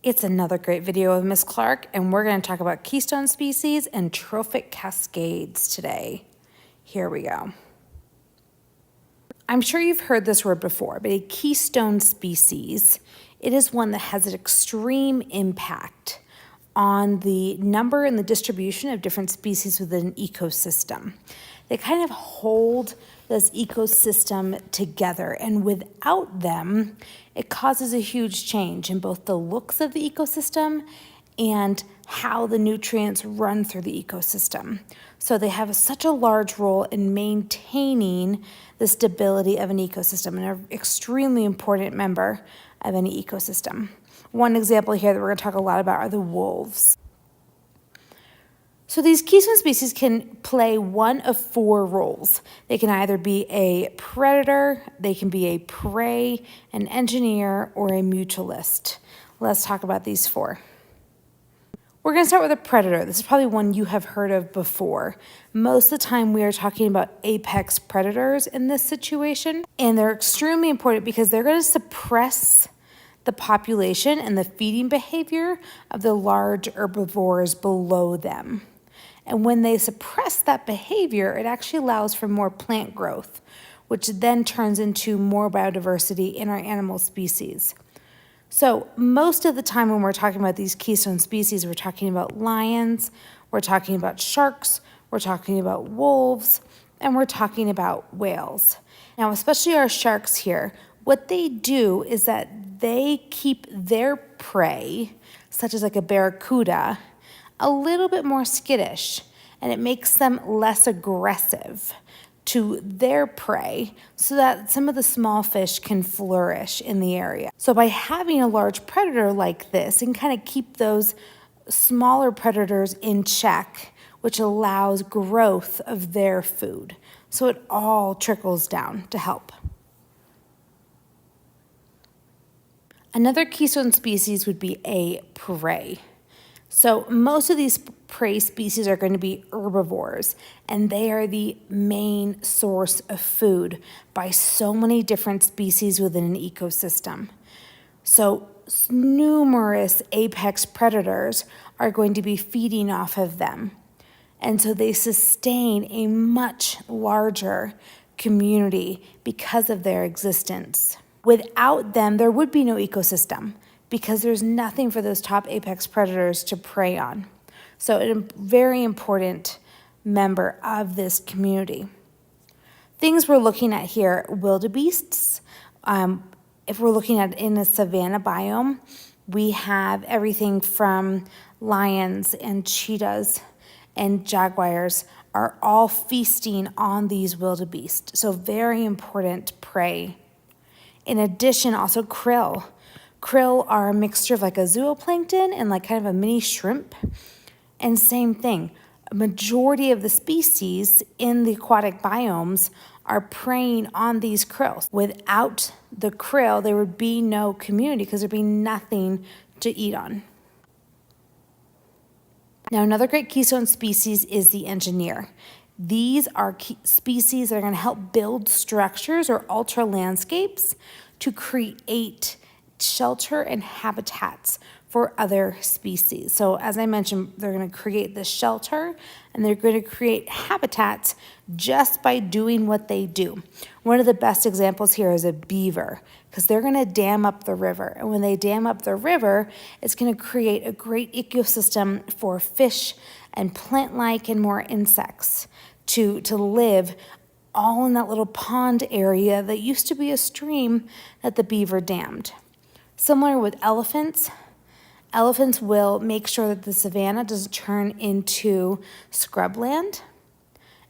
It's another great video of Miss Clark, and we're going to talk about Keystone species and Trophic Cascades today. Here we go. I'm sure you've heard this word before, but a keystone species, it is one that has an extreme impact on the number and the distribution of different species within an ecosystem. They kind of hold this ecosystem together, and without them, it causes a huge change in both the looks of the ecosystem and how the nutrients run through the ecosystem. So they have such a large role in maintaining the stability of an ecosystem and are an extremely important member of any ecosystem. One example here that we're going to talk a lot about are the wolves. So these keystone species can play one of four roles. They can either be a predator, they can be a prey, an engineer, or a mutualist. Let's talk about these four. We're going to start with a predator. This is probably one you have heard of before. Most of the time we are talking about apex predators in this situation, and they're extremely important because they're going to suppress the population and the feeding behavior of the large herbivores below them. And when they suppress that behavior, it actually allows for more plant growth, which then turns into more biodiversity in our animal species. So most of the time when we're talking about these keystone species, we're talking about lions, we're talking about sharks, we're talking about wolves, and we're talking about whales. Now, especially our sharks here, what they do is that they keep their prey, such as like a barracuda, a little bit more skittish, and it makes them less aggressive to their prey so that some of the small fish can flourish in the area. So by having a large predator like this, it can kind of keep those smaller predators in check, which allows growth of their food. So it all trickles down to help. Another keystone species would be a prey. So most of these prey species are going to be herbivores, and they are the main source of food by so many different species within an ecosystem. So numerous apex predators are going to be feeding off of them. And so they sustain a much larger community because of their existence. Without them, there would be no ecosystem because there's nothing for those top apex predators to prey on. So a very important member of this community. Things we're looking at here, wildebeests. If we're looking at in a savanna biome, we have everything from lions and cheetahs and jaguars are all feasting on these wildebeest. So very important prey. In addition, also krill. Krill are a mixture of like a zooplankton and like kind of a mini shrimp. And same thing, a majority of the species in the aquatic biomes are preying on these krills. Without the krill, there would be no community because there'd be nothing to eat on. Now, another great keystone species is the engineer. These are species that are going to help build structures or alter landscapes to create shelter and habitats for other species. So as I mentioned, they're going to create the shelter and they're going to create habitats just by doing what they do. One of the best examples here is a beaver, because they're going to dam up the river. And when they dam up the river, it's going to create a great ecosystem for fish and plant-like and more insects to live all in that little pond area that used to be a stream that the beaver dammed. Similar with elephants, elephants will make sure that the savanna doesn't turn into scrubland.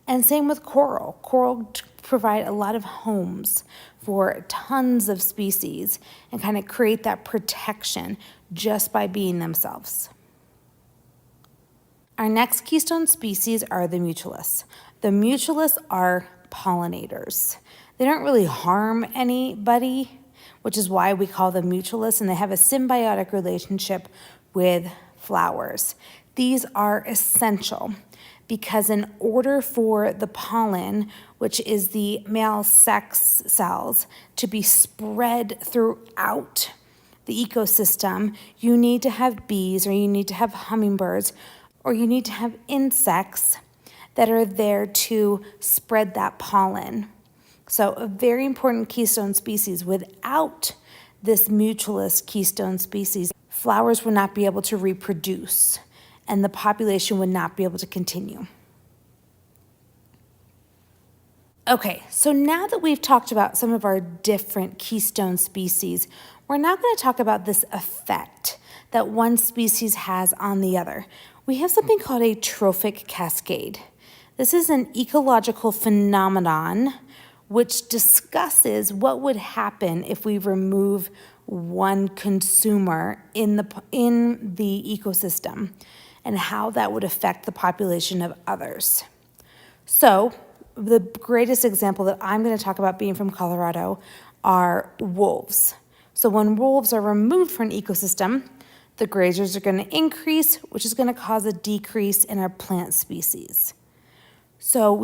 And same with coral. Coral provide a lot of homes for tons of species and kind of create that protection just by being themselves. Our next keystone species are the mutualists. The mutualists are pollinators. They don't really harm anybody, which is why we call them mutualists, and they have a symbiotic relationship with flowers. These are essential because in order for the pollen, which is the male sex cells, to be spread throughout the ecosystem, you need to have bees, or you need to have hummingbirds, or you need to have insects that are there to spread that pollen. So a very important keystone species. Without this mutualist keystone species, flowers would not be able to reproduce, and the population would not be able to continue. Okay, so now that we've talked about some of our different keystone species, we're now going to talk about this effect that one species has on the other. We have something called a trophic cascade. This is an ecological phenomenon which discusses what would happen if we remove one consumer in the ecosystem and how that would affect the population of others. So the greatest example that I'm going to talk about, being from Colorado, are wolves. So when wolves are removed from an ecosystem, the grazers are going to increase, which is going to cause a decrease in our plant species. So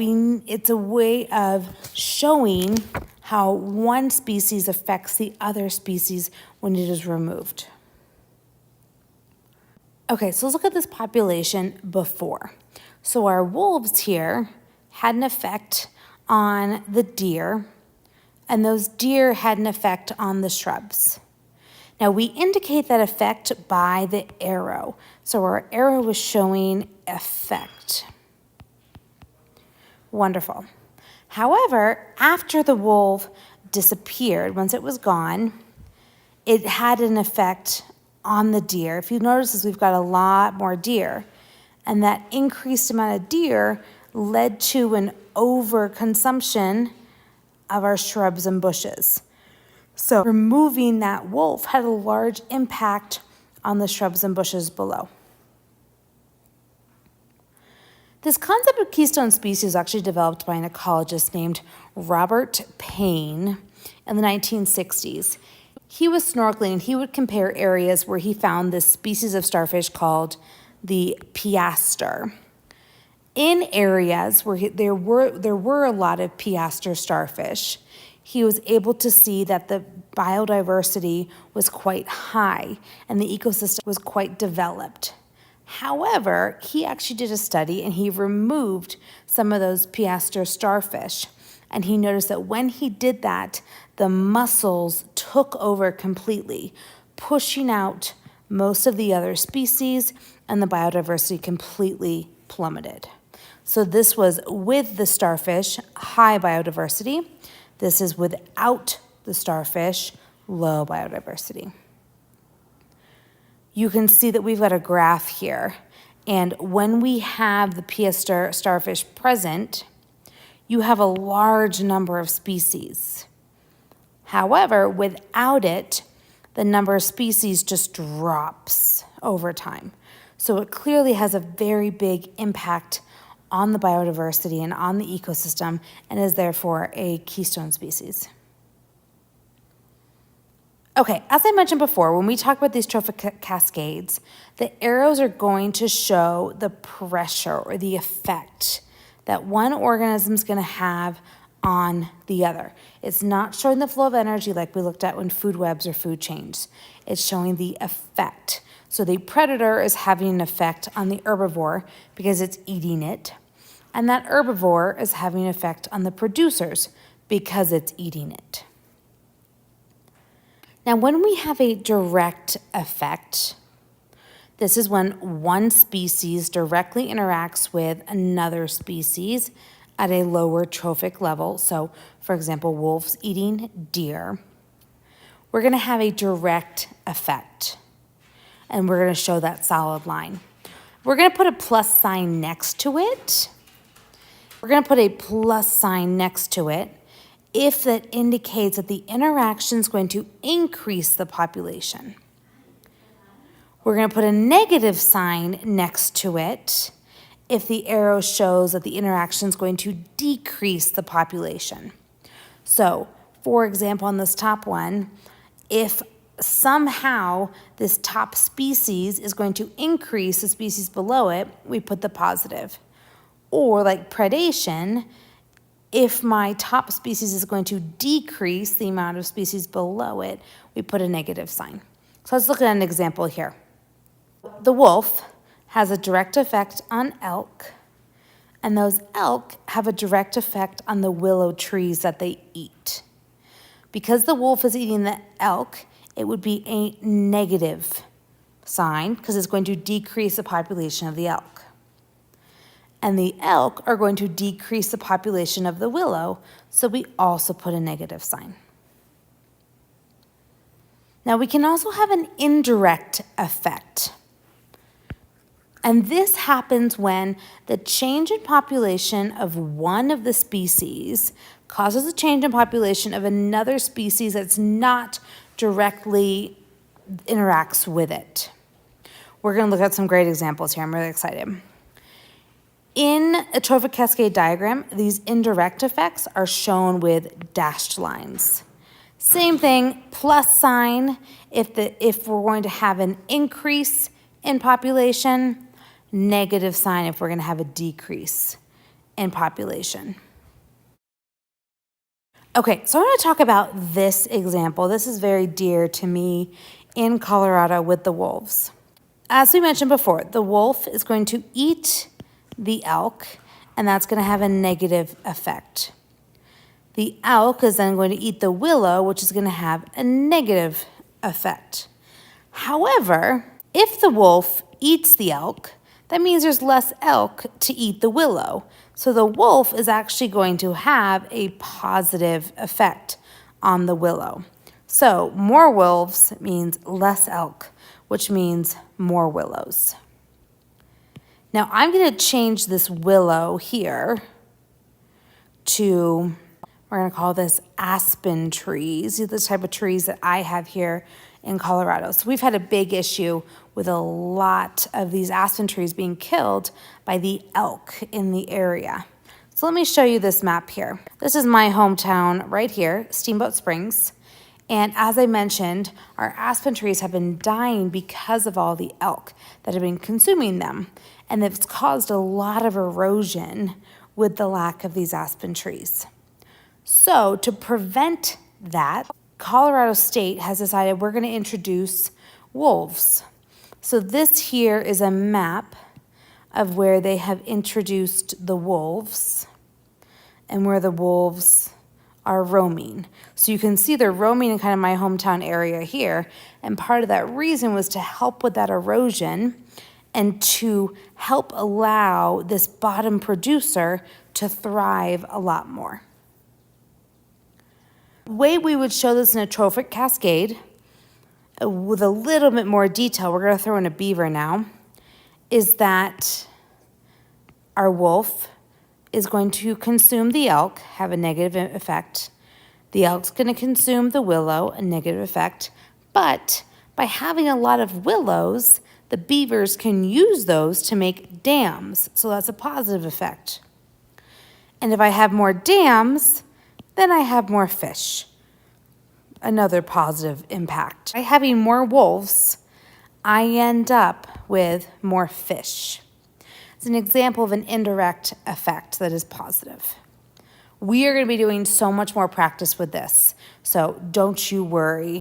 it's a way of showing how one species affects the other species when it is removed. Okay, so let's look at this population before. So our wolves here had an effect on the deer, and those deer had an effect on the shrubs. Now we indicate that effect by the arrow. So our arrow was showing effect. Wonderful. However, after the wolf disappeared, once it was gone, it had an effect on the deer. If you notice, we've got a lot more deer, and that increased amount of deer led to an overconsumption of our shrubs and bushes. So removing that wolf had a large impact on the shrubs and bushes below. This concept of keystone species was actually developed by an ecologist named Robert Payne in the 1960s. He was snorkeling, and he would compare areas where he found this species of starfish called the piaster. In areas where there were a lot of piaster starfish, he was able to see that the biodiversity was quite high and the ecosystem was quite developed. However, he actually did a study, and he removed some of those piaster starfish, and he noticed that when he did that, the mussels took over completely, pushing out most of the other species, and the biodiversity completely plummeted. So this was with the starfish, high biodiversity. This is without the starfish, low biodiversity. You can see that we've got a graph here. And when we have the piaster starfish present, you have a large number of species. However, without it, the number of species just drops over time. So it clearly has a very big impact on the biodiversity and on the ecosystem, and is therefore a keystone species. Okay, as I mentioned before, when we talk about these trophic cascades, the arrows are going to show the pressure or the effect that one organism is going to have on the other. It's not showing the flow of energy like we looked at when food webs or food chains. It's showing the effect. So the predator is having an effect on the herbivore because it's eating it, and that herbivore is having an effect on the producers because it's eating it. Now, when we have a direct effect, this is when one species directly interacts with another species at a lower trophic level. So, for example, wolves eating deer. We're going to have a direct effect, and we're going to show that solid line. We're going to put a plus sign next to it. We're going to put a plus sign next to it if that indicates that the interaction is going to increase the population. We're going to put a negative sign next to it if the arrow shows that the interaction is going to decrease the population. So, for example, on this top one, if somehow this top species is going to increase the species below it, we put the positive. Or like predation, if my top species is going to decrease the amount of species below it, we put a negative sign. So let's look at an example here. The wolf has a direct effect on elk, and those elk have a direct effect on the willow trees that they eat. Because the wolf is eating the elk, it would be a negative sign because it's going to decrease the population of the elk. And the elk are going to decrease the population of the willow, so we also put a negative sign. Now we can also have an indirect effect. And this happens when the change in population of one of the species causes a change in population of another species that's not directly interacts with it. We're going to look at some great examples here. I'm really excited. In a trophic cascade diagram, these indirect effects are shown with dashed lines. Same thing, plus sign if we're going to have an increase in population, negative sign if we're going to have a decrease in population. Okay, so I want to talk about this example. This is very dear to me in Colorado with the wolves. As we mentioned before, the wolf is going to eat the elk, and that's going to have a negative effect. The elk is then going to eat the willow, which is going to have a negative effect. However, if the wolf eats the elk, that means there's less elk to eat the willow. So the wolf is actually going to have a positive effect on the willow. So more wolves means less elk, which means more willows. Now I'm going to change this willow here to, we're going to call this aspen trees. These are the type of trees that I have here in Colorado. So we've had a big issue with a lot of these aspen trees being killed by the elk in the area. So let me show you this map here. This is my hometown right here, Steamboat Springs. And as I mentioned, our aspen trees have been dying because of all the elk that have been consuming them. And it's caused a lot of erosion with the lack of these aspen trees. So to prevent that, Colorado State has decided we're going to introduce wolves. So this here is a map of where they have introduced the wolves and where the wolves are roaming. So you can see they're roaming in kind of my hometown area here. And part of that reason was to help with that erosion and to help allow this bottom producer to thrive a lot more. The way we would show this in a trophic cascade, with a little bit more detail, we're going to throw in a beaver now, is that our wolf is going to consume the elk, have a negative effect. The elk's going to consume the willow, a negative effect. But by having a lot of willows, the beavers can use those to make dams, so that's a positive effect. And if I have more dams, then I have more fish. Another positive impact. By having more wolves, I end up with more fish. It's an example of an indirect effect that is positive. We are going to be doing so much more practice with this, so don't you worry.